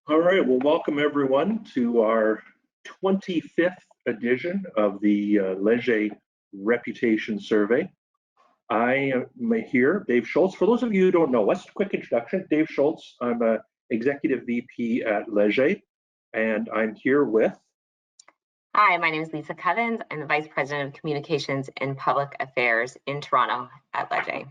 All right, well, welcome everyone to our 25th edition of the Leger Reputation Survey. I am here, Dave Scholz. For those of you who don't know us, quick introduction, Dave Scholz. I'm an Executive VP at Leger, and I'm here with... Hi, my name is Lisa Covens. I'm the Vice President of Communications and Public Affairs in Toronto at Leger.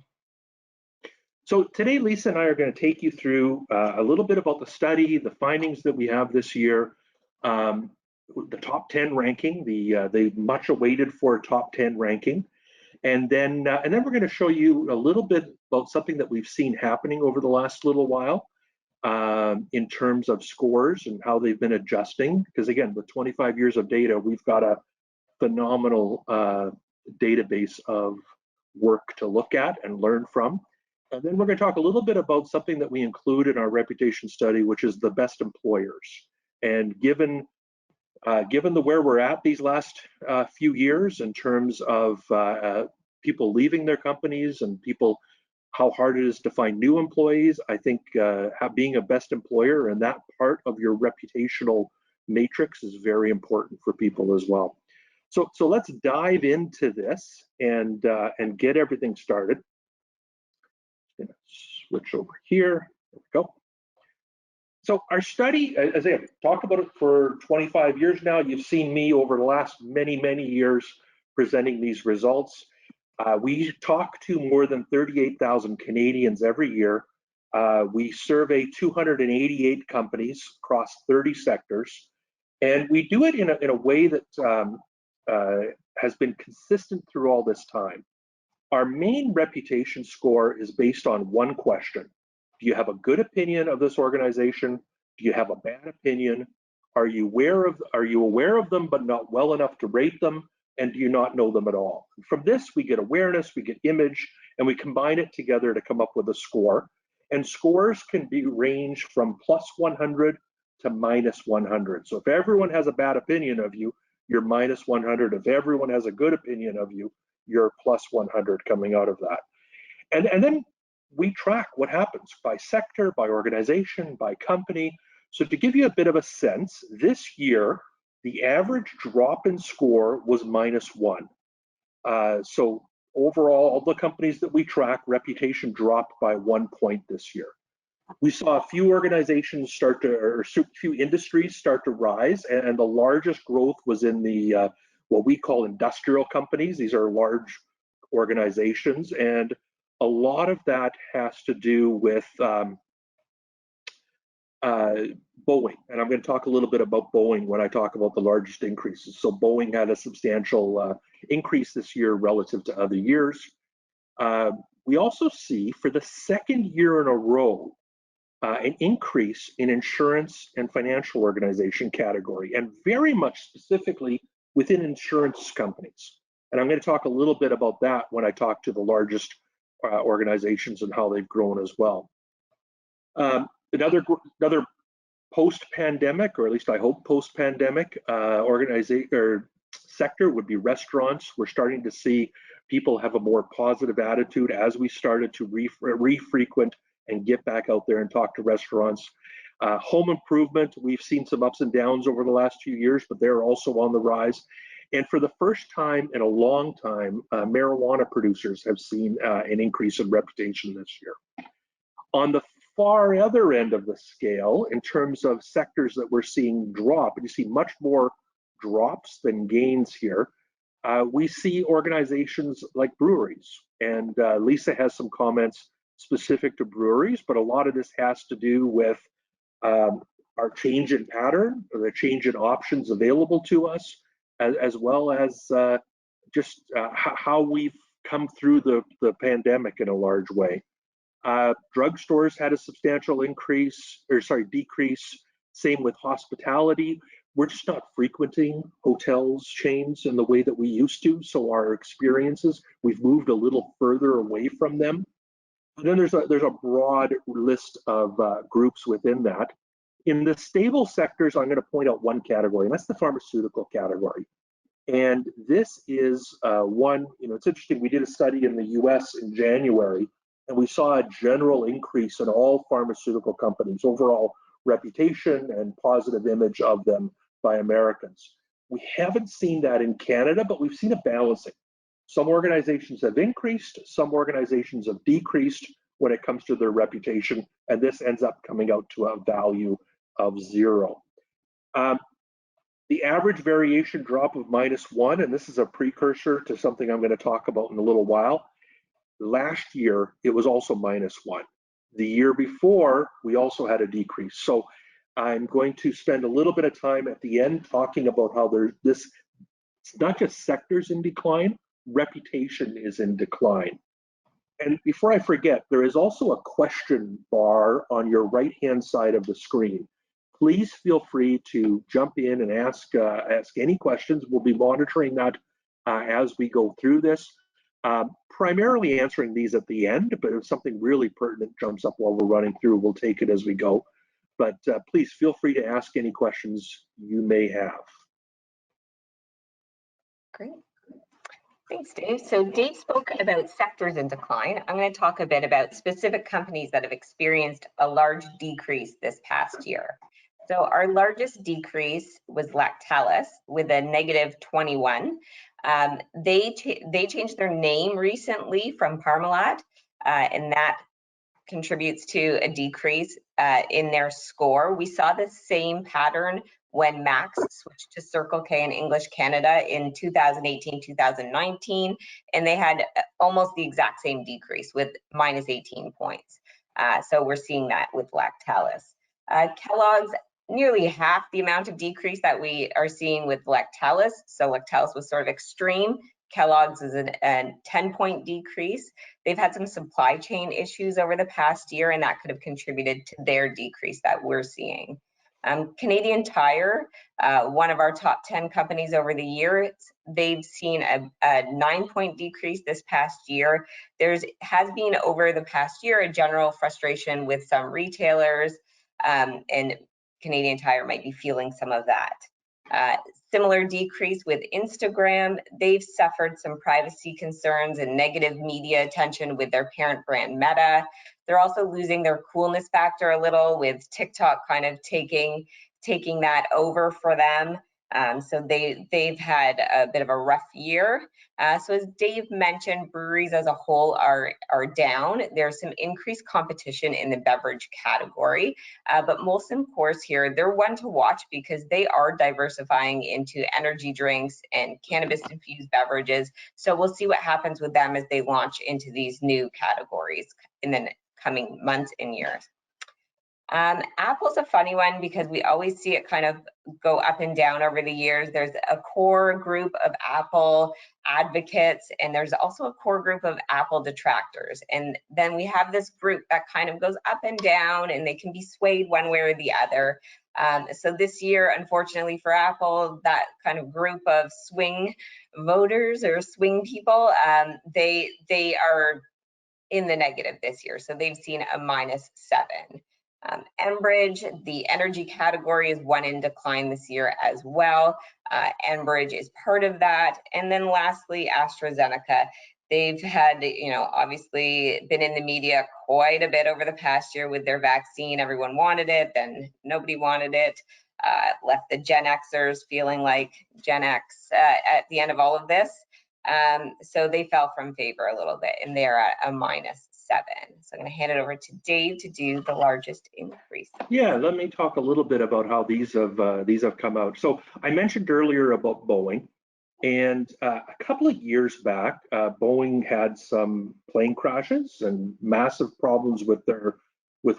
So today, Lisa and I are going to take you through a little bit about the study, the findings that we have this year, the top 10 ranking, the much awaited for top 10 ranking, and then we're going to show you a little bit about something that we've seen happening over the last little while in terms of scores and how they've been adjusting. Because again, with 25 years of data, we've got a phenomenal database of work to look at and learn from. And then we're going to talk a little bit about something that we include in our reputation study, which is the best employers. And given where we're at these last few years in terms of people leaving their companies and how hard it is to find new employees, I think being a best employer and that part of your reputational matrix is very important for people as well. So let's dive into this and get everything started. Going to switch over here. There we go. So our study, as I've talked about it for 25 years now, you've seen me over the last many years presenting these results. We talk to more than 38,000 Canadians every year. We survey 288 companies across 30 sectors, and we do it in a way that has been consistent through all this time. Our main reputation score is based on one question. Do you have a good opinion of this organization? Do you have a bad opinion? Are you aware of them but not well enough to rate them? And do you not know them at all? From this, we get awareness, we get image, and we combine it together to come up with a score. And scores can be ranged from +100 to -100. So if everyone has a bad opinion of you, you're -100. If everyone has a good opinion of you, you're +100 coming out of that. And then we track what happens by sector, by organization, by company. So to give you a bit of a sense, this year, the average drop in score was -1. So overall, all the companies that we track, reputation dropped by 1 point this year. We saw a few organizations few industries start to rise, and the largest growth was in the what we call industrial companies. These are large organizations, and a lot of that has to do with Boeing, and I'm going to talk a little bit about Boeing when I talk about the largest increases. So Boeing had a substantial increase this year relative to other years. We also see for the second year in a row an increase in insurance and financial organization category, and very much specifically within insurance companies. And I'm going to talk a little bit about that when I talk to the largest organizations and how they've grown as well. Another post-pandemic, or at least I hope post-pandemic, sector would be restaurants. We're starting to see people have a more positive attitude as we started to re-frequent and get back out there and talk to restaurants. Home improvement, we've seen some ups and downs over the last few years, but they're also on the rise. And for the first time in a long time, marijuana producers have seen an increase in reputation this year. On the far other end of the scale, in terms of sectors that we're seeing drop, and you see much more drops than gains here, we see organizations like breweries. And Lisa has some comments specific to breweries, but a lot of this has to do with our change in pattern, or the change in options available to us, as well as just how we've come through the pandemic in a large way. Drugstores had a substantial decrease. Same with hospitality. We're just not frequenting hotels chains in the way that we used to. So our experiences, we've moved a little further away from them. And then there's a broad list of groups within that. In the stable sectors, I'm going to point out one category, and that's the pharmaceutical category. And this is one, it's interesting, we did a study in the US in January, and we saw a general increase in all pharmaceutical companies. Overall, reputation and positive image of them by Americans. We haven't seen that in Canada, but we've seen a balancing. Some organizations have increased, some organizations have decreased when it comes to their reputation, and this ends up coming out to a value of 0. The average variation drop of -1, and this is a precursor to something I'm going to talk about in a little while. Last year, it was also -1. The year before, we also had a decrease. So I'm going to spend a little bit of time at the end talking about how it's not just sectors in decline, reputation is in decline. And before I forget, there is also a question bar on your right-hand side of the screen. Please feel free to jump in and ask any questions. We'll be monitoring that as we go through this. Primarily answering these at the end, but if something really pertinent jumps up while we're running through, we'll take it as we go. But please feel free to ask any questions you may have. Great. Thanks, Dave. So Dave spoke about sectors in decline. I'm going to talk a bit about specific companies that have experienced a large decrease this past year. So our largest decrease was Lactalis with a -21. They changed their name recently from Parmalat, and that contributes to a decrease in their score. We saw the same pattern when Max switched to Circle K in English Canada in 2018, 2019, and they had almost the exact same decrease with -18 points. So we're seeing that with Lactalis. Kellogg's, nearly half the amount of decrease that we are seeing with Lactalis. So Lactalis was sort of extreme. Kellogg's is a 10-point decrease. They've had some supply chain issues over the past year, and that could have contributed to their decrease that we're seeing. Canadian Tire, one of our top 10 companies over the year, they've seen a 9-point decrease this past year. Has been over the past year a general frustration with some retailers, and Canadian Tire might be feeling some of that. Similar decrease with Instagram. They've suffered some privacy concerns and negative media attention with their parent brand Meta. They're also losing their coolness factor a little with TikTok kind of taking that over for them. So they've had a bit of a rough year. So as Dave mentioned, breweries as a whole are down. There's some increased competition in the beverage category, but Molson Coors here, they're one to watch because they are diversifying into energy drinks and cannabis-infused beverages. So we'll see what happens with them as they launch into these new categories in the coming months and years. Apple's a funny one because we always see it kind of go up and down over the years. There's a core group of Apple advocates, and there's also a core group of Apple detractors. And then we have this group that kind of goes up and down, and they can be swayed one way or the other. So this year, unfortunately for Apple, that kind of group of swing voters or swing people, they are in the negative this year. So they've seen a -7. Enbridge, the energy category, is one in decline this year as well. Enbridge is part of that. And then lastly, AstraZeneca. They've had, obviously been in the media quite a bit over the past year with their vaccine. Everyone wanted it, then nobody wanted it. Left the Gen Xers feeling like Gen X at the end of all of this. So they fell from favor a little bit, and they're at a -7. So I'm going to hand it over to Dave to do the largest increase. Yeah, let me talk a little bit about how these have come out. So I mentioned earlier about Boeing, and a couple of years back, Boeing had some plane crashes and massive problems with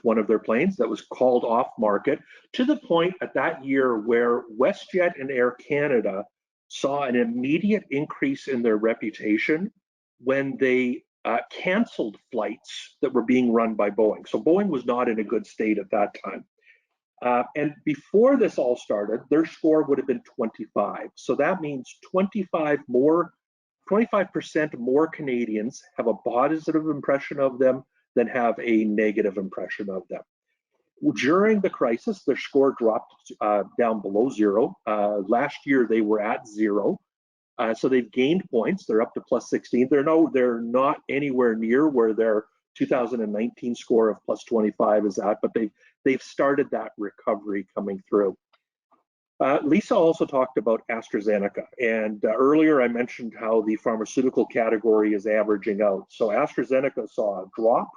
one of their planes that was called off market, to the point at that year where WestJet and Air Canada saw an immediate increase in their reputation when they canceled flights that were being run by Boeing. So Boeing was not in a good state at that time. And before this all started, their score would have been 25. So that means 25% more Canadians have a positive impression of them than have a negative impression of them. During the crisis, their score dropped down below 0. Last year, they were at 0. So they've gained points. They're up to +16. They're not anywhere near where their 2019 score of +25 is at, but they've started that recovery coming through. Lisa also talked about AstraZeneca, and earlier I mentioned how the pharmaceutical category is averaging out. So AstraZeneca saw a drop,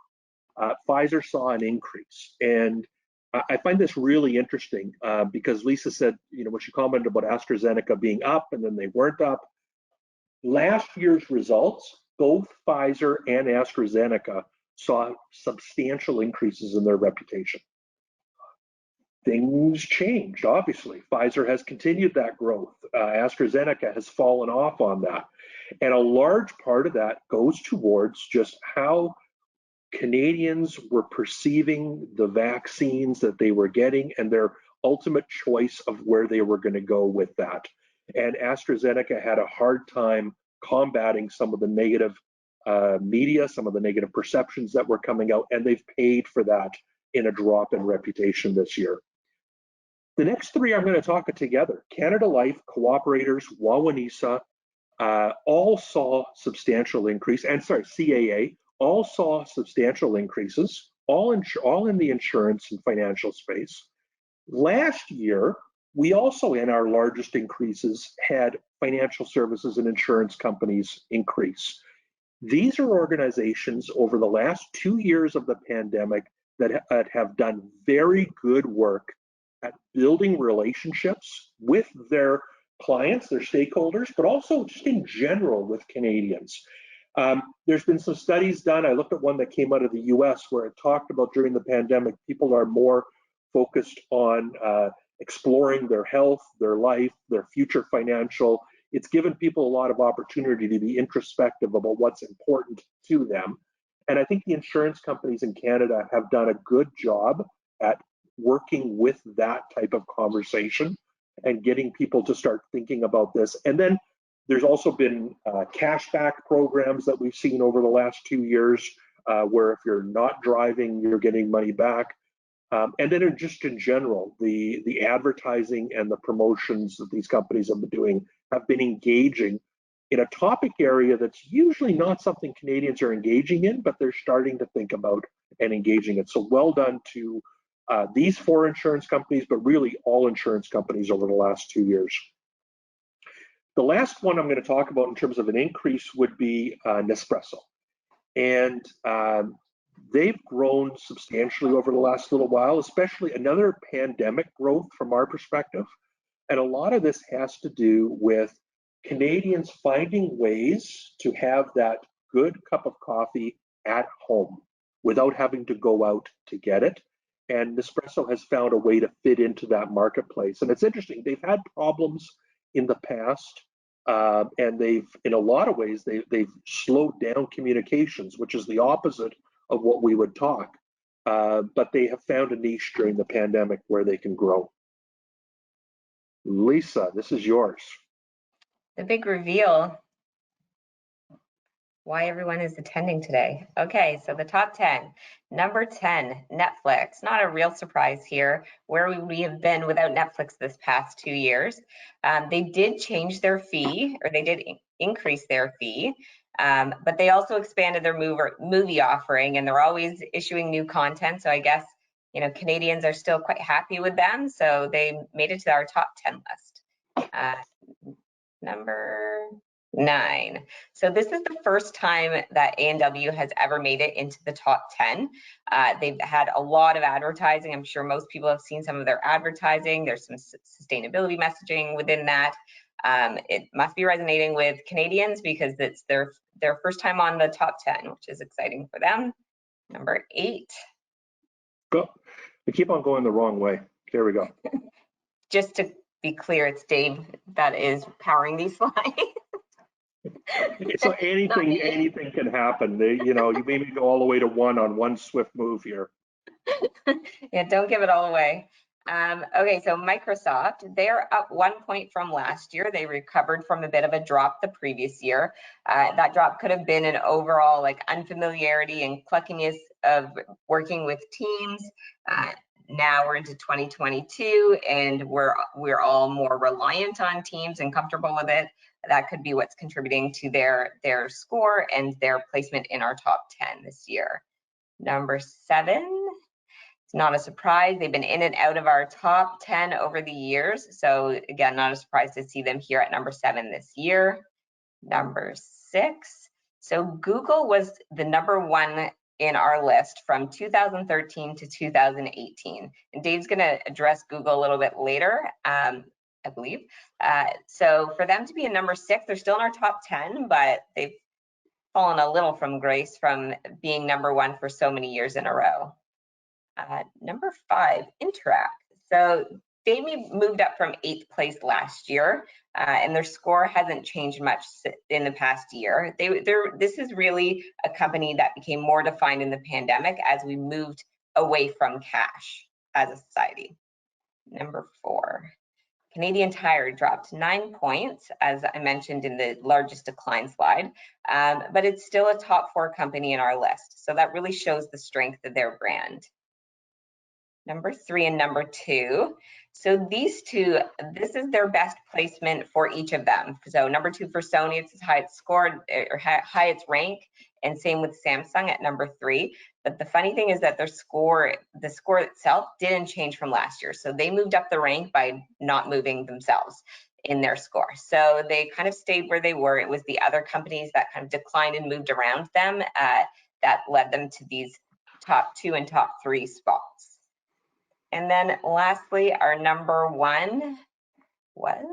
Pfizer saw an increase, and I find this really interesting because Lisa said, when she commented about AstraZeneca being up and then they weren't up, last year's results, both Pfizer and AstraZeneca saw substantial increases in their reputation. Things changed, obviously. Pfizer has continued that growth. AstraZeneca has fallen off on that. And a large part of that goes towards just how Canadians were perceiving the vaccines that they were getting and their ultimate choice of where they were going to go with that. And AstraZeneca had a hard time combating some of the negative media, some of the negative perceptions that were coming out, and they've paid for that in a drop in reputation this year. The next three I'm going to talk together. Canada Life, Cooperators, Wawanesa, all saw substantial increase, and CAA, all saw substantial increases, all in the insurance and financial space. Last year, we also, in our largest increases, had financial services and insurance companies increase. These are organizations over the last 2 years of the pandemic that have done very good work at building relationships with their clients, their stakeholders, but also just in general with Canadians. There's been some studies done. I looked at one that came out of the US where it talked about during the pandemic, people are more focused on exploring their health, their life, their future financial. It's given people a lot of opportunity to be introspective about what's important to them. And I think the insurance companies in Canada have done a good job at working with that type of conversation and getting people to start thinking about this. And then there's also been cashback programs that we've seen over the last 2 years where if you're not driving, you're getting money back. And then just in general, the advertising and the promotions that these companies have been doing have been engaging in a topic area that's usually not something Canadians are engaging in, but they're starting to think about and engaging it. So well done to these 4 insurance companies, but really all insurance companies over the last 2 years. The last one I'm going to talk about in terms of an increase would be Nespresso. And they've grown substantially over the last little while, especially another pandemic growth from our perspective. And a lot of this has to do with Canadians finding ways to have that good cup of coffee at home without having to go out to get it. And Nespresso has found a way to fit into that marketplace. And it's interesting, they've had problems in the past, and they've, in a lot of ways, they've slowed down communications, which is the opposite of what we would talk. But they have found a niche during the pandemic where they can grow. Lisa, this is yours. The big reveal. Why everyone is attending today. Okay, so the top 10. Number 10, Netflix. Not a real surprise here. Where would we have been without Netflix this past 2 years? They did change their fee, or they did increase their fee, but they also expanded their movie offering, and they're always issuing new content. So I guess, Canadians are still quite happy with them. So they made it to our top 10 list. Number 9. So this is the first time that A&W has ever made it into the top 10. They've had a lot of advertising. I'm sure most people have seen some of their advertising. There's some sustainability messaging within that. It must be resonating with Canadians because it's their first time on the top 10, which is exciting for them. Number 8. Go. We keep on going the wrong way. There we go. Just to be clear, it's Dave that is powering these slides. So anything can happen. You maybe go all the way to 1 on one swift move here. Yeah, don't give it all away. Okay, so Microsoft, they're up 1 point from last year. They recovered from a bit of a drop the previous year. That drop could have been an overall unfamiliarity and clunkiness of working with teams. Now we're into 2022 and we're all more reliant on teams and comfortable with it. That could be what's contributing to their score and their placement in our top 10 this year. Number 7, It's not a surprise. They've been in and out of our top 10 over the years. So again, not a surprise to see them here at number 7 this year. Number 6. So Google was the number 1 in our list from 2013 to 2018. And Dave's going to address Google a little bit later, I believe. So for them to be a number 6, they're still in our top 10, but they've fallen a little from grace from being number 1 for so many years in a row. Number 5, Interact. So they moved up from 8th place last year, and their score hasn't changed much in the past year. This is really a company that became more defined in the pandemic as we moved away from cash as a society. Number 4, Canadian Tire dropped 9 points, as I mentioned in the largest decline slide, but it's still a top 4 company in our list. So that really shows the strength of their brand. Number 3 and number 2. So these two, this is their best placement for each of them. So number 2 for Sony, it's high it's scored or high its rank, and same with Samsung at number 3. But the funny thing is that the score itself didn't change from last year. So they moved up the rank by not moving themselves in their score. So they kind of stayed where they were. It was the other companies that kind of declined and moved around them that led them to these top 2 and top 3 spots. And then lastly, our number 1 was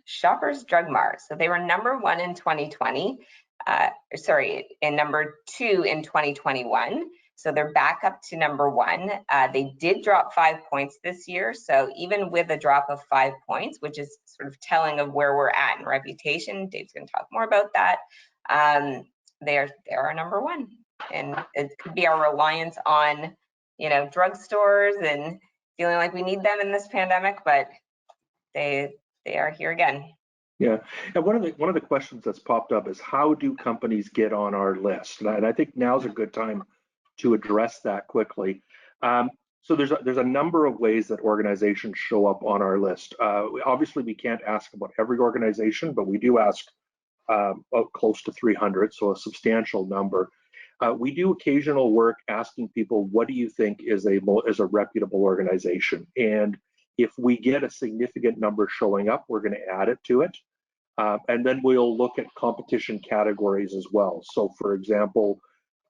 Shoppers Drug Mart. So they were number 1 in 2020, and number 2 in 2021. So they're back up to number 1. They did drop 5 points this year. So even with a drop of 5 points, which is sort of telling of where we're at in reputation, Dave's going to talk more about that. They're our number 1, and it could be our reliance on, drugstores and feeling like we need them in this pandemic, but they are here again. Yeah, and one of the questions that's popped up is, how do companies get on our list? And I think now's a good time to address that quickly. So there's a number of ways that organizations show up on our list. Obviously, we can't ask about every organization, but we do ask close to 300, so a substantial number. We do occasional work asking people, what do you think is a reputable organization? And if we get a significant number showing up, we're going to add it to it. And then we'll look at competition categories as well. So for example,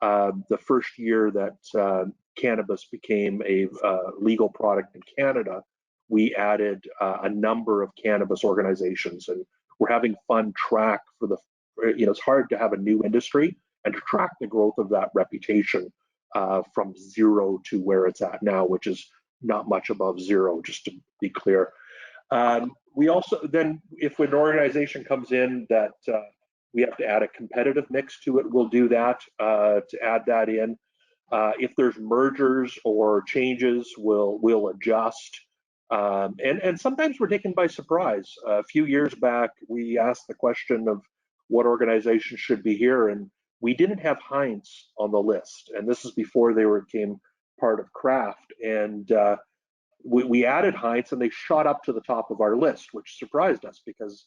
the first year that cannabis became a legal product in Canada, we added a number of cannabis organizations, and we're having fun track for it's hard to have a new industry and to track the growth of that reputation from 0 to where it's at now, which is not much above 0, just to be clear. We also then, if an organization comes in that we have to add a competitive mix to it, we'll do that to add that in. If there's mergers or changes, we'll adjust. And sometimes we're taken by surprise. A few years back, we asked the question of what organization should be here, and we didn't have Heinz on the list, and this is before they became part of Kraft. And we added Heinz, and they shot up to the top of our list, which surprised us because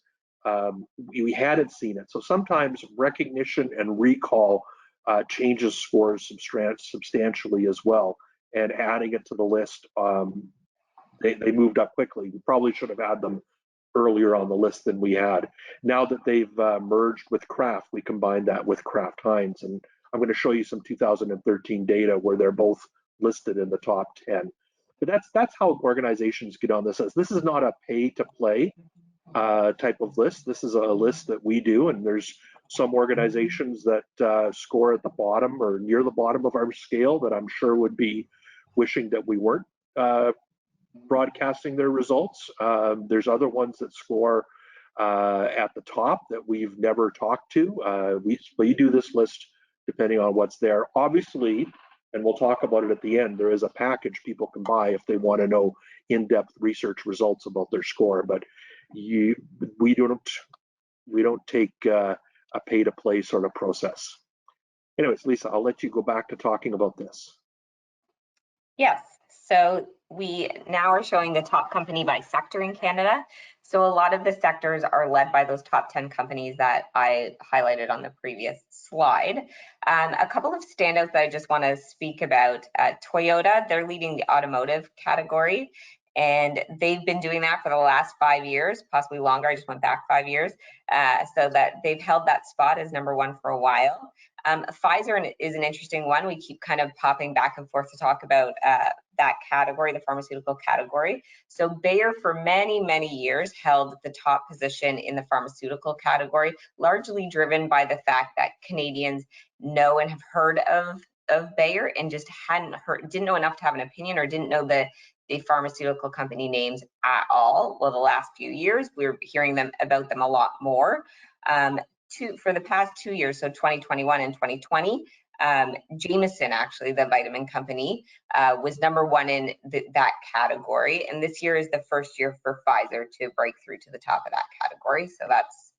we hadn't seen it. So sometimes recognition and recall changes scores substantially as well. And adding it to the list, they moved up quickly. We probably should have had them earlier on the list than we had. Now that they've merged with Kraft, we combined that with Kraft Heinz, and I'm going to show you some 2013 data where they're both listed in the top 10. But that's how organizations get on this list. This is not a pay-to-play type of list. This is a list that we do, and there's some organizations that score at the bottom or near the bottom of our scale that I'm sure would be wishing that we weren't broadcasting their results. There's other ones that score at the top that we've never talked to. We do this list depending on what's there. Obviously, and we'll talk about it at the end, there is a package people can buy if they want to know in-depth research results about their score. But we don't take a pay-to-play sort of process. Anyways, Lisa, I'll let you go back to talking about this. Yes. So we now are showing the top company by sector in Canada. So a lot of the sectors are led by those top 10 companies that I highlighted on the previous slide. A couple of standouts that I just want to speak about. Toyota, they're leading the automotive category, and they've been doing that for the last 5 years, possibly longer. I just went back 5 years, so that they've held that spot as #1 for a while. Pfizer is an interesting one. We keep kind of popping back and forth to talk about that category, the pharmaceutical category. So Bayer for many, many years held the top position in the pharmaceutical category, largely driven by the fact that Canadians know and have heard of Bayer and just didn't know enough to have an opinion, or didn't know the pharmaceutical company names at all. Well, the last few years, we're hearing about them a lot more. For the past 2 years, so 2021 and 2020, Jameson, actually, the vitamin company, was #1 in that category. And this year is the first year for Pfizer to break through to the top of that category. So that's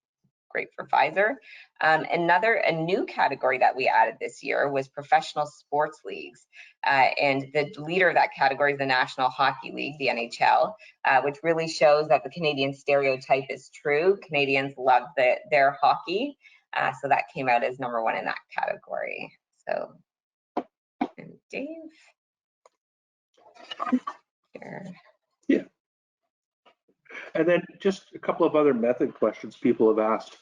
great for Pfizer. A new category that we added this year was professional sports leagues. And the leader of that category is the National Hockey League, the NHL, which really shows that the Canadian stereotype is true. Canadians love their hockey. So that came out as #1 in that category. So, and Dave. Here. Yeah. And then just a couple of other method questions people have asked.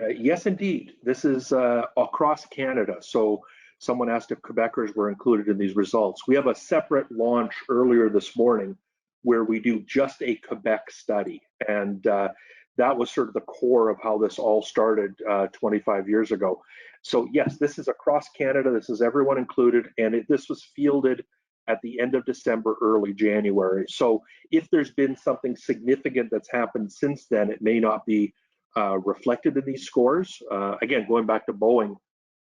Yes, indeed. This is across Canada. So someone asked if Quebecers were included in these results. We have a separate launch earlier this morning where we do just a Quebec study. And that was sort of the core of how this all started 25 years ago. So yes, this is across Canada. This is everyone included. And this was fielded at the end of December, early January. So if there's been something significant that's happened since then, it may not be reflected in these scores. Again, going back to Boeing,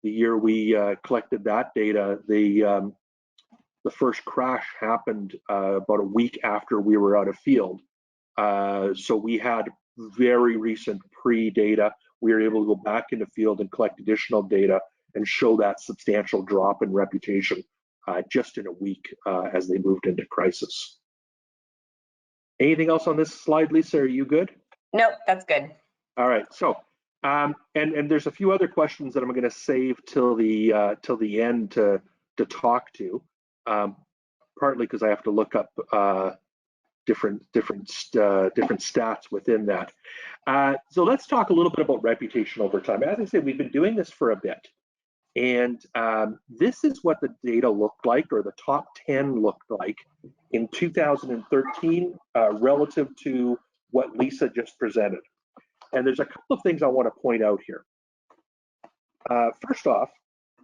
the year we collected that data, the first crash happened about a week after we were out of field. So we had very recent pre-data. We were able to go back into field and collect additional data and show that substantial drop in reputation just in a week as they moved into crisis. Anything else on this slide, Lisa? Are you good? Nope, that's good. All right. So, and there's a few other questions that I'm going to save till the end to talk to, partly because I have to look up different stats within that. So let's talk a little bit about reputation over time. As I said, we've been doing this for a bit, and this is what the data looked like, or the top 10 looked like in 2013 relative to what Lisa just presented. And there's a couple of things I want to point out here. First off,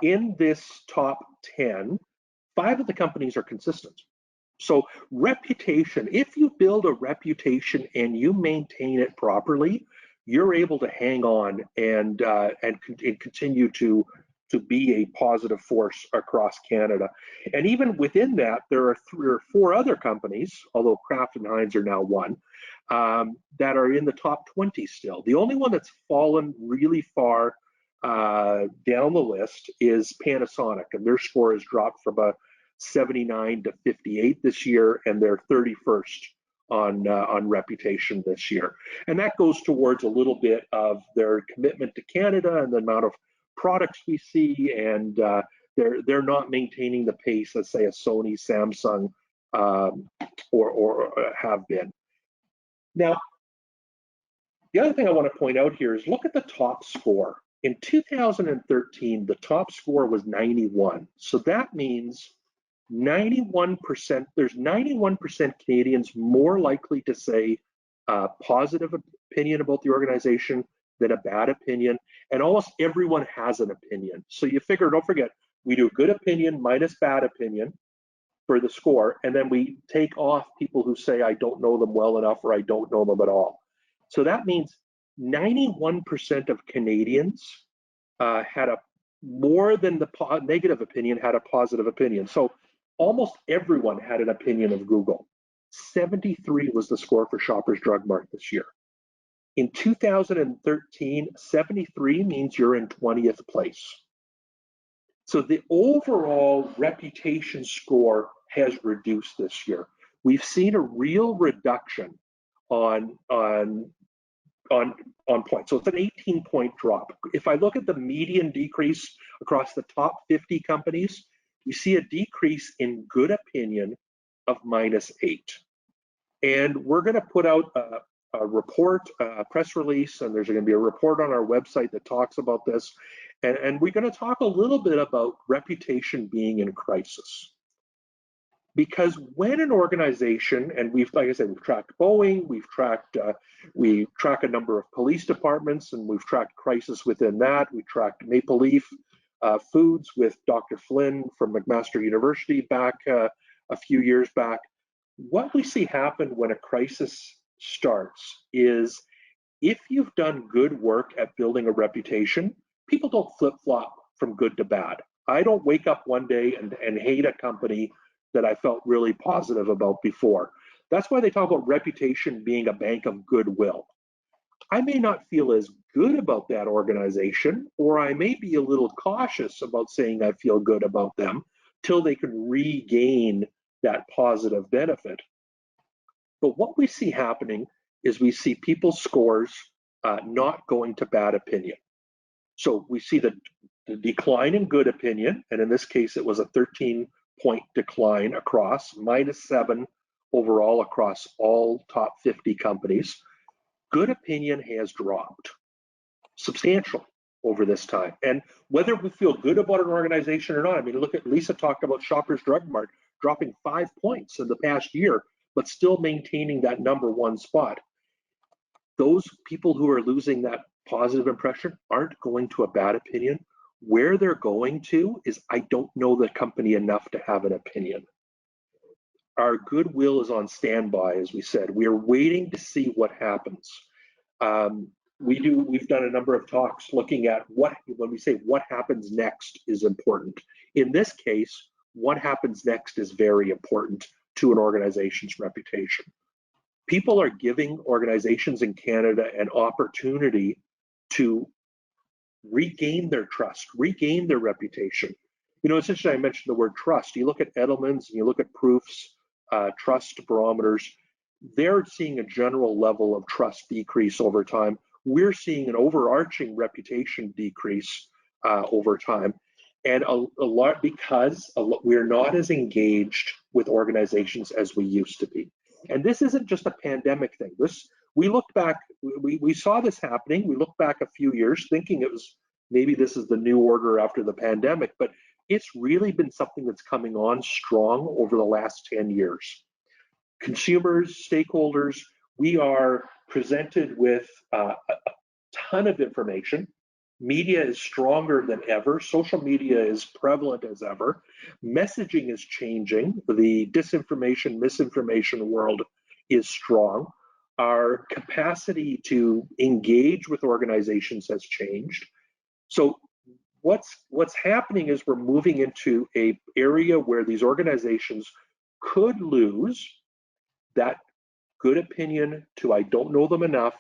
in this top 10, 5 of the companies are consistent. So reputation, if you build a reputation and you maintain it properly, you're able to hang on and continue to be a positive force across Canada. And even within that, there are 3 or 4 other companies, although Kraft and Heinz are now one, that are in the top 20 still. The only one that's fallen really far down the list is Panasonic, and their score has dropped from a 79 to 58 this year, and they're 31st on reputation this year. And that goes towards a little bit of their commitment to Canada and the amount of products we see, and they're not maintaining the pace as, say, a Sony, Samsung, or have been. Now, the other thing I want to point out here is look at the top score. In 2013, the top score was 91. So that means 91%, there's 91% Canadians more likely to say a positive opinion about the organization than a bad opinion, and almost everyone has an opinion. So you figure, don't forget, we do good opinion minus bad opinion for the score, and then we take off people who say I don't know them well enough or I don't know them at all. So that means 91% of Canadians had a more than the negative opinion had a positive opinion. So almost everyone had an opinion of Google. 73 was the score for Shoppers Drug Mart this year. In 2013, 73 means you're in 20th place. So the overall reputation score has reduced this year. We've seen a real reduction on points. So it's an 18-point drop. If I look at the median decrease across the top 50 companies, we see a decrease in good opinion of -8. And we're going to put out a report, a press release, and there's going to be a report on our website that talks about this. And we're going to talk a little bit about reputation being in crisis. Because when an organization, and like I said, we've tracked Boeing, we track a number of police departments, and we've tracked crisis within that. We tracked Maple Leaf Foods with Dr. Flynn from McMaster University back a few years back. What we see happen when a crisis starts is if you've done good work at building a reputation, people don't flip-flop from good to bad. I don't wake up one day and hate a company that I felt really positive about before. That's why they talk about reputation being a bank of goodwill. I may not feel as good about that organization, or I may be a little cautious about saying I feel good about them till they can regain that positive benefit. But what we see happening is we see people's scores not going to bad opinion. So we see the decline in good opinion, and in this case, it was a 13-point decline across, -7 overall across all top 50 companies. Good opinion has dropped substantially over this time. And whether we feel good about an organization or not, I mean, look at Lisa talked about Shoppers Drug Mart dropping 5 points in the past year, but still maintaining that #1 spot. Those people who are losing that positive impression aren't going to a bad opinion. Where they're going to is, I don't know the company enough to have an opinion. Our goodwill is on standby, as we said. We are waiting to see what happens. We've done a number of talks looking at when we say what happens next is important. In this case, what happens next is very important to an organization's reputation. People are giving organizations in Canada an opportunity to regain their trust, regain their reputation. You know, it's interesting I mentioned the word trust. You look at Edelman's and you look at Proof's trust barometers, they're seeing a general level of trust decrease over time. We're seeing an overarching reputation decrease over time. And a lot because we're not as engaged with organizations as we used to be. And this isn't just a pandemic thing. We looked back, we saw this happening. We looked back a few years thinking it was maybe this is the new order after the pandemic, but it's really been something that's coming on strong over the last 10 years. Consumers, stakeholders, we are presented with a ton of information. Media is stronger than ever. Social media is prevalent as ever. Messaging is changing. The disinformation, misinformation world is strong. Our capacity to engage with organizations has changed. So what's happening is we're moving into an area where these organizations could lose that good opinion to I don't know them enough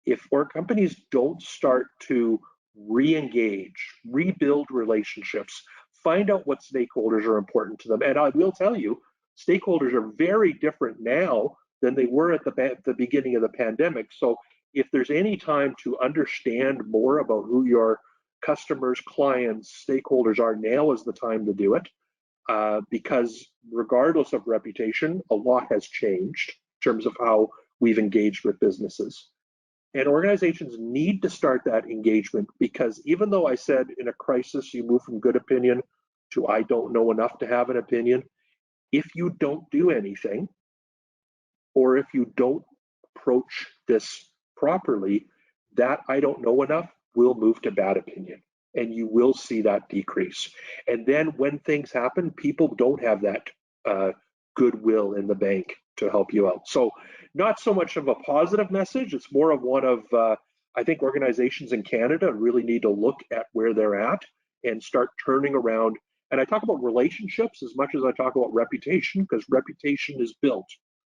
if our companies don't start to re-engage, rebuild relationships, find out what stakeholders are important to them. And I will tell you, stakeholders are very different now than they were at the beginning of the pandemic. So if there's any time to understand more about who your customers, clients, stakeholders are, now is the time to do it. Because regardless of reputation, a lot has changed in terms of how we've engaged with businesses. And organizations need to start that engagement, because even though I said in a crisis you move from good opinion to I don't know enough to have an opinion, if you don't do anything, or if you don't approach this properly, that I don't know enough will move to bad opinion, and you will see that decrease. And then when things happen, people don't have that goodwill in the bank to help you out. So not so much of a positive message, it's more of one of, I think organizations in Canada really need to look at where they're at and start turning around. And I talk about relationships as much as I talk about reputation, because reputation is built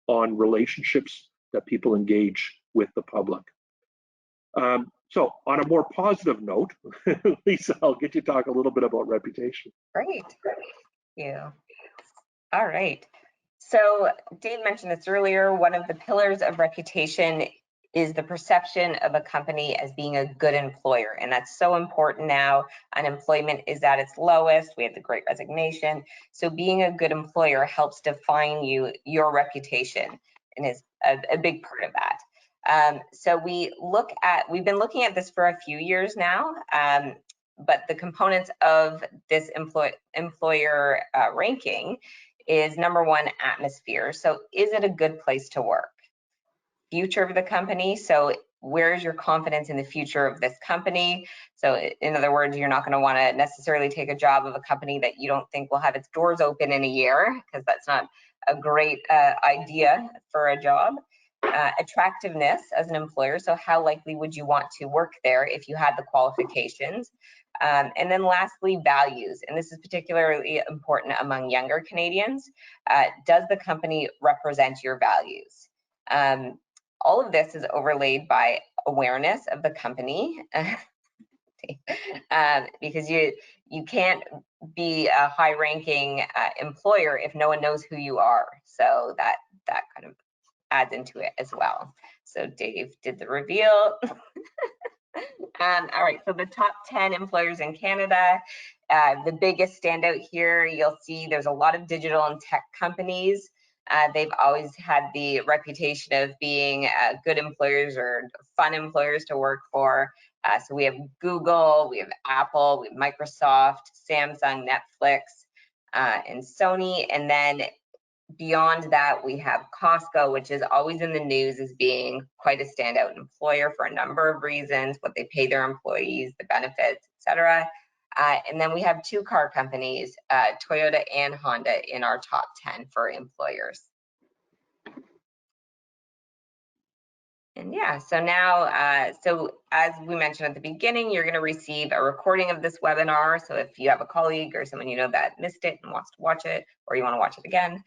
on relationships that people engage with the public. So on a more positive note, Lisa, I'll get you to talk a little bit about reputation. Great. Thank you. All right. So Dave mentioned this earlier. One of the pillars of reputation is the perception of a company as being a good employer. And that's so important now. Unemployment is at its lowest. We have the Great Resignation. So being a good employer helps define your reputation, and is a big part of that. So we've been looking at this for a few years now, but the components of this employer ranking is number one, atmosphere. So is it a good place to work? Future of the company. So where's your confidence in the future of this company? So in other words, you're not going to want to necessarily take a job of a company that you don't think will have its doors open in a year, because that's not a great idea for a job. Attractiveness as an employer. So how likely would you want to work there if you had the qualifications? And then lastly, values. And this is particularly important among younger Canadians. Does the company represent your values? All of this is overlaid by awareness of the company, because you can't be a high-ranking employer if no one knows who you are. So that kind of adds into it as well. So Dave did the reveal. All right, so the top 10 employers in Canada. The biggest standout here, you'll see there's a lot of digital and tech companies. They've always had the reputation of being good employers or fun employers to work for. So we have Google, we have Apple, we have Microsoft, Samsung, Netflix, and Sony. And then beyond that, we have Costco, which is always in the news as being quite a standout employer for a number of reasons, what they pay their employees, the benefits, etc. And then we have two car companies, Toyota and Honda, in our top 10 for employers. And yeah, so now, so as we mentioned at the beginning, you're going to receive a recording of this webinar. So if you have a colleague or someone you know that missed it and wants to watch it, or you want to watch it again,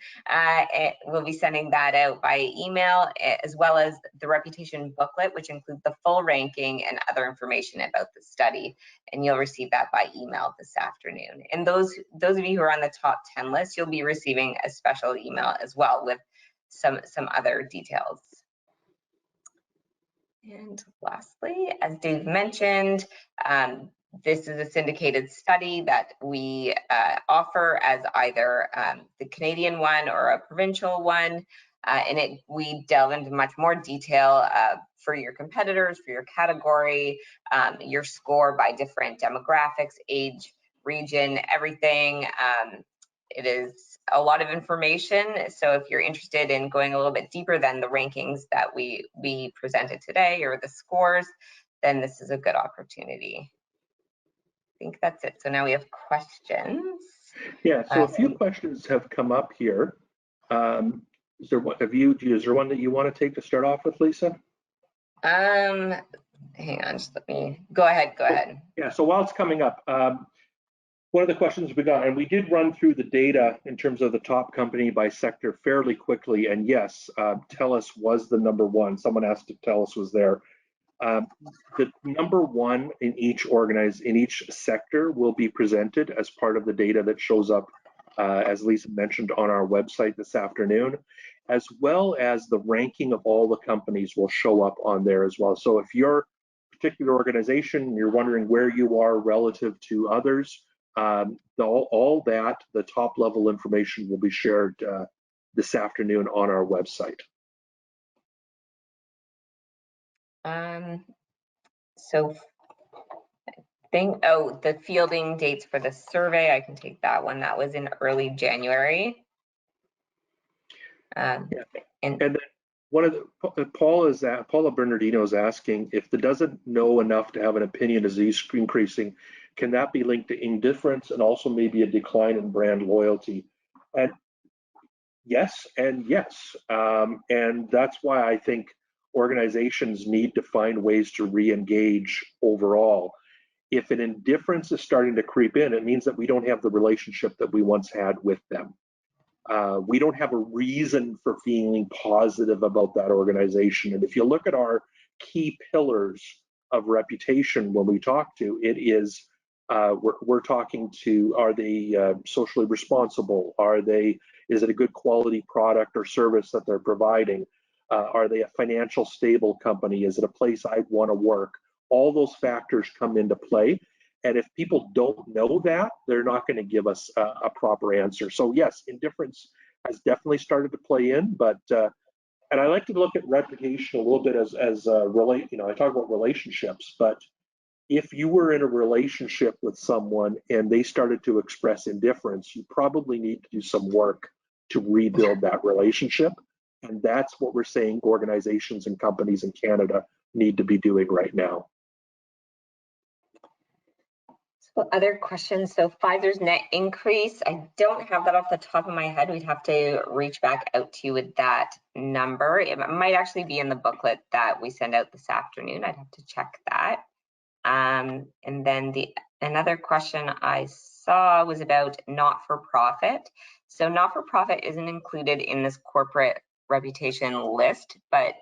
we'll be sending that out by email, as well as the reputation booklet, which includes the full ranking and other information about the study. And you'll receive that by email this afternoon. And those of you who are on the top 10 list, you'll be receiving a special email as well with some other details. And lastly, as Dave mentioned, this is a syndicated study that we offer as either the Canadian one or a provincial one. And we delve into much more detail for your competitors, for your category, your score by different demographics, age, region, everything. It is a lot of information. So if you're interested in going a little bit deeper than the rankings that we presented today or the scores, then this is a good opportunity. I think that's it. So now we have questions. Yeah, so a few questions have come up here. Is there one that you want to take to start off with, Lisa? Hang on, just let me go ahead. Yeah, so while it's coming up, one of the questions we got, and we did run through the data in terms of the top company by sector fairly quickly, and yes, TELUS was the number one. Someone asked if TELUS was there. The number one in each sector will be presented as part of the data that shows up, as Lisa mentioned, on our website this afternoon, as well as the ranking of all the companies will show up on there as well. So if your particular organization, you're wondering where you are relative to others, all that, the top level information will be shared this afternoon on our website. So the fielding dates for the survey, I can take that one. That was in early January. And then one of the Paula Bernardino is asking if the doesn't know enough to have an opinion is increasing, can that be linked to indifference and also maybe a decline in brand loyalty? And yes, and yes. And that's why I think organizations need to find ways to re-engage overall. If an indifference is starting to creep in, it means that we don't have the relationship that we once had with them. We don't have a reason for feeling positive about that organization. And if you look at our key pillars of reputation when we talk to. It is we're talking to, are they socially responsible? Is it a good quality product or service that they're providing? Are they a financial stable company? Is it a place I'd want to work? All those factors come into play. And if people don't know that, they're not going to give us a proper answer. So yes, indifference has definitely started to play in, but and I like to look at reputation a little bit as I talk about relationships, but if you were in a relationship with someone and they started to express indifference, you probably need to do some work to rebuild that relationship. And that's what we're saying organizations and companies in Canada need to be doing right now. So other questions. So Pfizer's net increase, I don't have that off the top of my head. We'd have to reach back out to you with that number. It might actually be in the booklet that we send out this afternoon. I'd have to check that. And then another question I saw was about not-for-profit. So not-for-profit isn't included in this corporate reputation list, but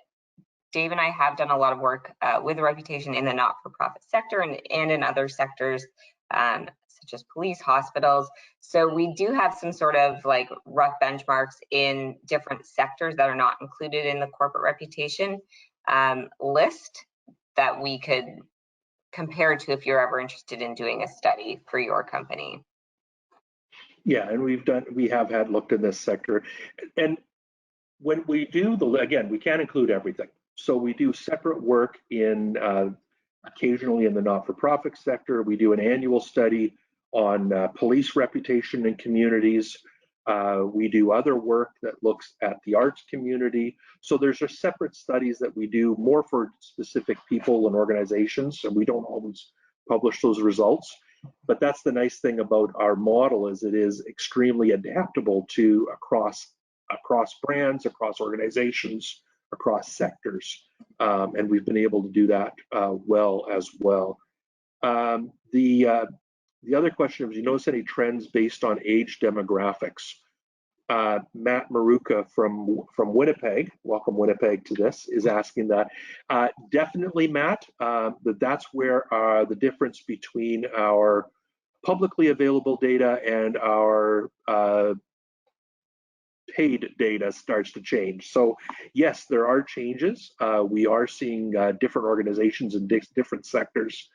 Dave and I have done a lot of work with reputation in the not-for-profit sector and in other sectors, such as police, hospitals. So we do have some sort of like rough benchmarks in different sectors that are not included in the corporate reputation list that we could compare to if you're ever interested in doing a study for your company. Yeah, and we have had looked in this sector, and when we do again, we can't include everything. So we do separate work in occasionally in the not-for-profit sector. We do an annual study on police reputation in communities. We do other work that looks at the arts community. So there's just separate studies that we do more for specific people and organizations, and we don't always publish those results. But that's the nice thing about our model, is it is extremely adaptable to across brands, across organizations, across sectors, and we've been able to do that well as well. The other question was, you notice any trends based on age demographics? Matt Maruka from Winnipeg, welcome Winnipeg to this, is asking that. Definitely, Matt, that's where the difference between our publicly available data and our paid data starts to change. So yes, there are changes. We are seeing different organizations in different sectors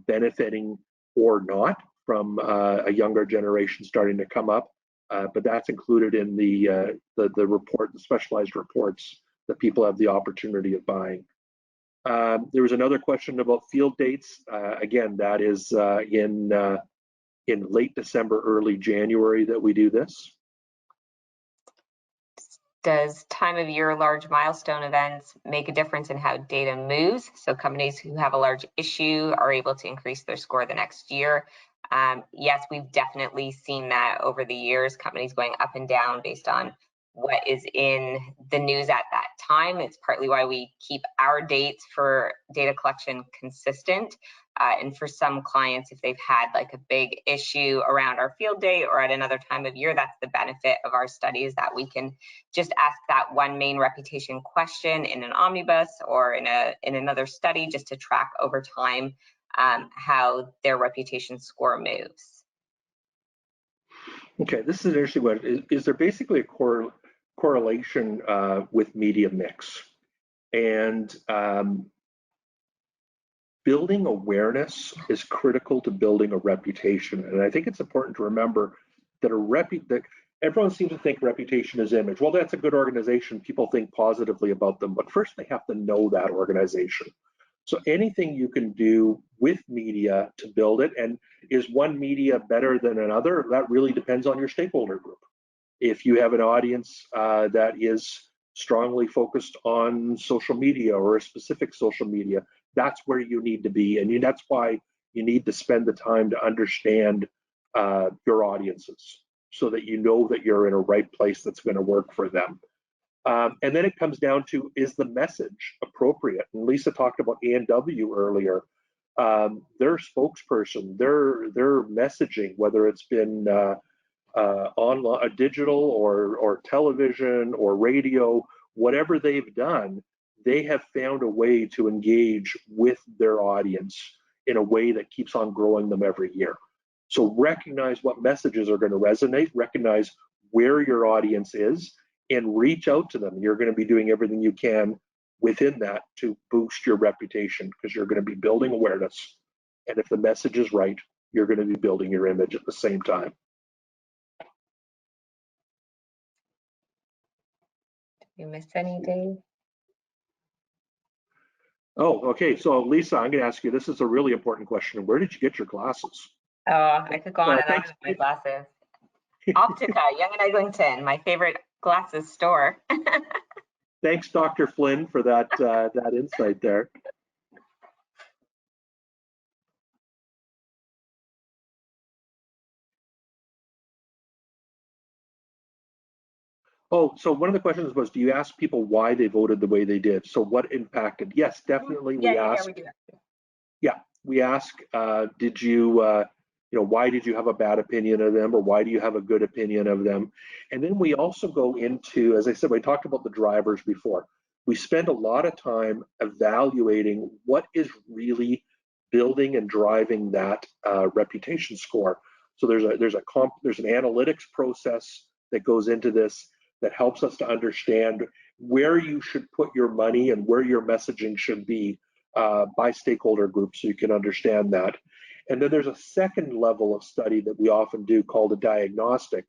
benefiting or not from a younger generation starting to come up, but that's included in the report, the specialized reports that people have the opportunity of buying. There was another question about field dates. Again, that is in late December, early January that we do this. Does time of year large milestone events make a difference in how data moves? So companies who have a large issue are able to increase their score the next year. Yes, we've definitely seen that over the years, companies going up and down based on what is in the news at that time. It's partly why we keep our dates for data collection consistent. And for some clients, if they've had like a big issue around our field date or at another time of year, that's the benefit of our studies, that we can just ask that one main reputation question in an omnibus or in another study, just to track over time how their reputation score moves. Okay, this is an interesting one. Is there basically a correlation with media mix? And building awareness is critical to building a reputation. And I think it's important to remember that that everyone seems to think reputation is image. Well, that's a good organization. People think positively about them, but first they have to know that organization. So anything you can do with media to build it, and is one media better than another? That really depends on your stakeholder group. If you have an audience that is strongly focused on social media or a specific social media, that's where you need to be. And that's why you need to spend the time to understand your audiences, so that you know that you're in a right place that's going to work for them. And then it comes down to, is the message appropriate? And Lisa talked about A&W earlier. Their spokesperson, their messaging, whether it's been online, digital or television or radio, whatever they've done, they have found a way to engage with their audience in a way that keeps on growing them every year. So recognize what messages are going to resonate, recognize where your audience is, and reach out to them. You're going to be doing everything you can within that to boost your reputation, because you're going to be building awareness. And if the message is right, you're going to be building your image at the same time. You missed any, Dave? Oh, okay. So Lisa, I'm going to ask you, this is a really important question. Where did you get your glasses? Oh, I could go on and on with my glasses. Optica, Yonge and Eglinton, my favorite glasses store. Thanks, Dr. Flynn, for that that insight there. Oh, so one of the questions was, do you ask people why they voted the way they did? So what impacted? Yes, definitely. We ask. We do. Yeah, we ask, did you, why did you have a bad opinion of them, or why do you have a good opinion of them? And then we also go into, as I said, we talked about the drivers before. We spend a lot of time evaluating what is really building and driving that reputation score. So there's an analytics process that goes into this that helps us to understand where you should put your money and where your messaging should be by stakeholder groups, so you can understand that. And then there's a second level of study that we often do called a diagnostic,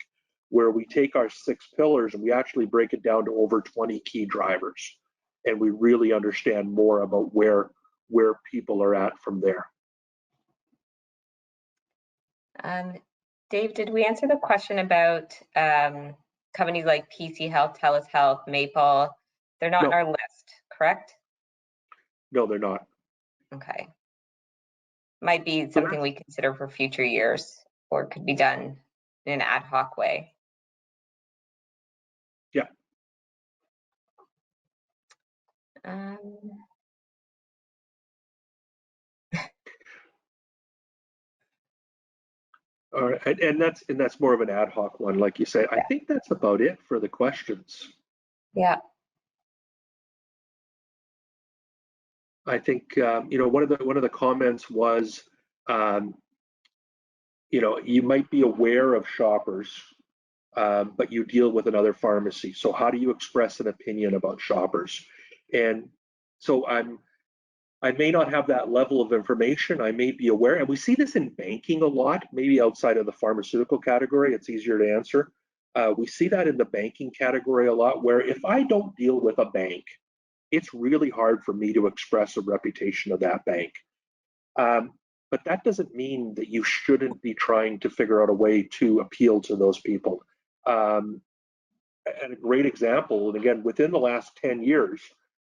where we take our 6 pillars and we actually break it down to over 20 key drivers. And we really understand more about where people are at from there. Dave, did we answer the question about companies like PC Health, TELUS Health, Maple? They're not on our list, correct? No, they're not. Okay. Might be something we consider for future years, or could be done in an ad hoc way. Yeah. All right, and that's more of an ad hoc one, like you say. I think that's about it for the questions. Yeah. I think one of the comments was, you might be aware of shoppers, but you deal with another pharmacy. So how do you express an opinion about shoppers? And so I may not have that level of information. I may be aware, and we see this in banking a lot, maybe outside of the pharmaceutical category, it's easier to answer. We see that in the banking category a lot, where if I don't deal with a bank, it's really hard for me to express a reputation of that bank. But that doesn't mean that you shouldn't be trying to figure out a way to appeal to those people. And a great example, and again, within the last 10 years,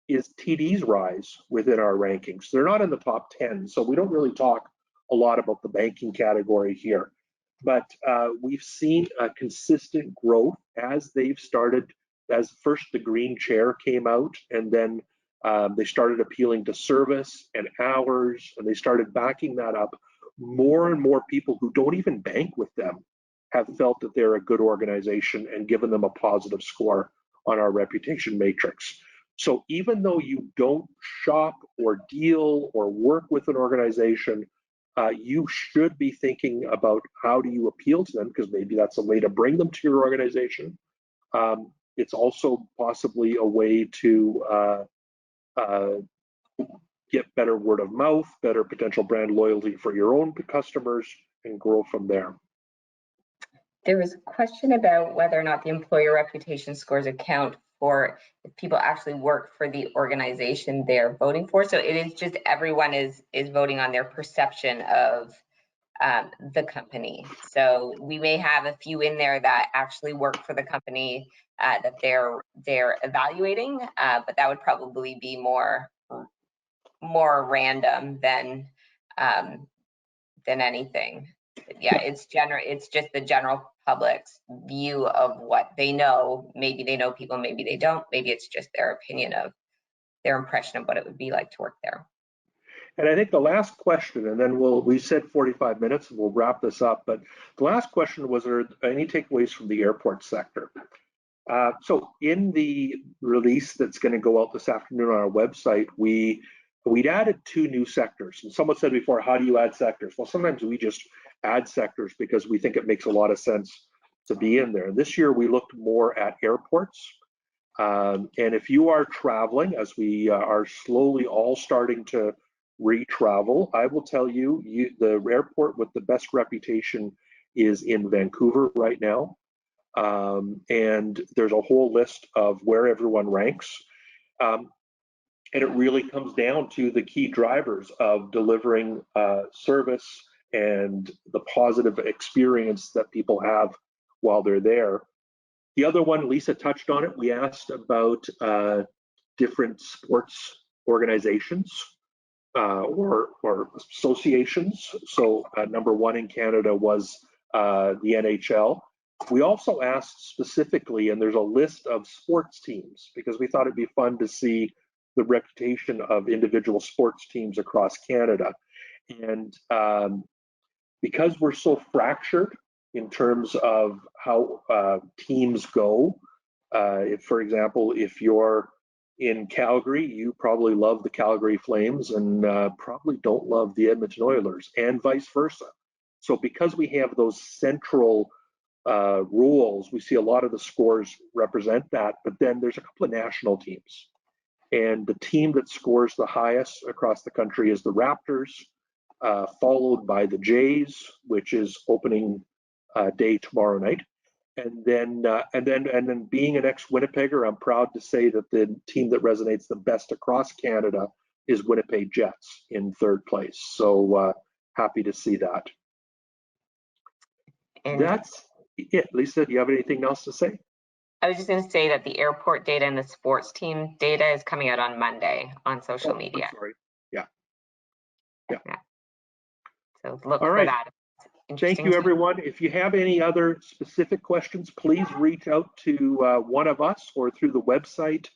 is TD's rise within our rankings. They're not in the top 10, so we don't really talk a lot about the banking category here. But we've seen a consistent growth as they've started, as first the green chair came out, and then they started appealing to service and hours, and they started backing that up. More and more people who don't even bank with them have felt that they're a good organization and given them a positive score on our reputation matrix. So even though you don't shop or deal or work with an organization, you should be thinking about how do you appeal to them, because maybe that's a way to bring them to your organization. It's also possibly a way to get better word of mouth, better potential brand loyalty for your own customers, and grow from there. There was a question about whether or not the employer reputation scores account for if people actually work for the organization they're voting for. So it is just everyone is voting on their perception of the company. So we may have a few in there that actually work for the company that they're evaluating, but that would probably be more random than anything. But yeah, it's just the general public's view of what they know. Maybe they know people, maybe they don't. Maybe it's just their opinion of their impression of what it would be like to work there. And I think the last question, and then we said 45 minutes, and we'll wrap this up. But the last question was, are there any takeaways from the airport sector? So in the release that's going to go out this afternoon on our website, we'd added 2 new sectors. And someone said before, how do you add sectors? Well, sometimes we just add sectors because we think it makes a lot of sense to be in there. This year we looked more at airports. And if you are traveling, as we are slowly all starting to re-travel, I will tell you, the airport with the best reputation is in Vancouver right now. And there's a whole list of where everyone ranks. And it really comes down to the key drivers of delivering service and the positive experience that people have while they're there. The other one, Lisa touched on it, we asked about different sports organizations or associations. So number 1 in Canada was the NHL. We also asked specifically, and there's a list of sports teams, because we thought it'd be fun to see the reputation of individual sports teams across Canada. And because we're so fractured in terms of how teams go, if, for example, if you're in Calgary, you probably love the Calgary Flames and probably don't love the Edmonton Oilers, and vice versa. So because we have those central rules, we see a lot of the scores represent that, but then there's a couple of national teams. And the team that scores the highest across the country is the Raptors, followed by the Jays, which is opening day tomorrow night. And then being an ex-Winnipegger, I'm proud to say that the team that resonates the best across Canada is Winnipeg Jets in 3rd place. So happy to see that. And that's it. Lisa, do you have anything else to say? I was just going to say that the airport data and the sports team data is coming out on Monday on social media. I'm sorry. Yeah. So look for that. Thank you, everyone. If you have any other specific questions, please reach out to one of us or through the website.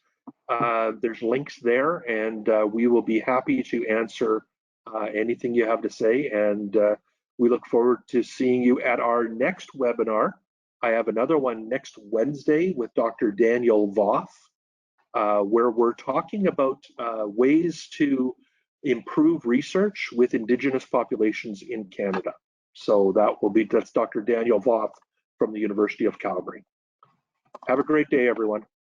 There's links there, and we will be happy to answer anything you have to say. And we look forward to seeing you at our next webinar. I have another one next Wednesday with Dr. Daniel Voth, where we're talking about ways to improve research with Indigenous populations in Canada. So that's Dr. Daniel Voth from the University of Calgary. Have a great day, everyone.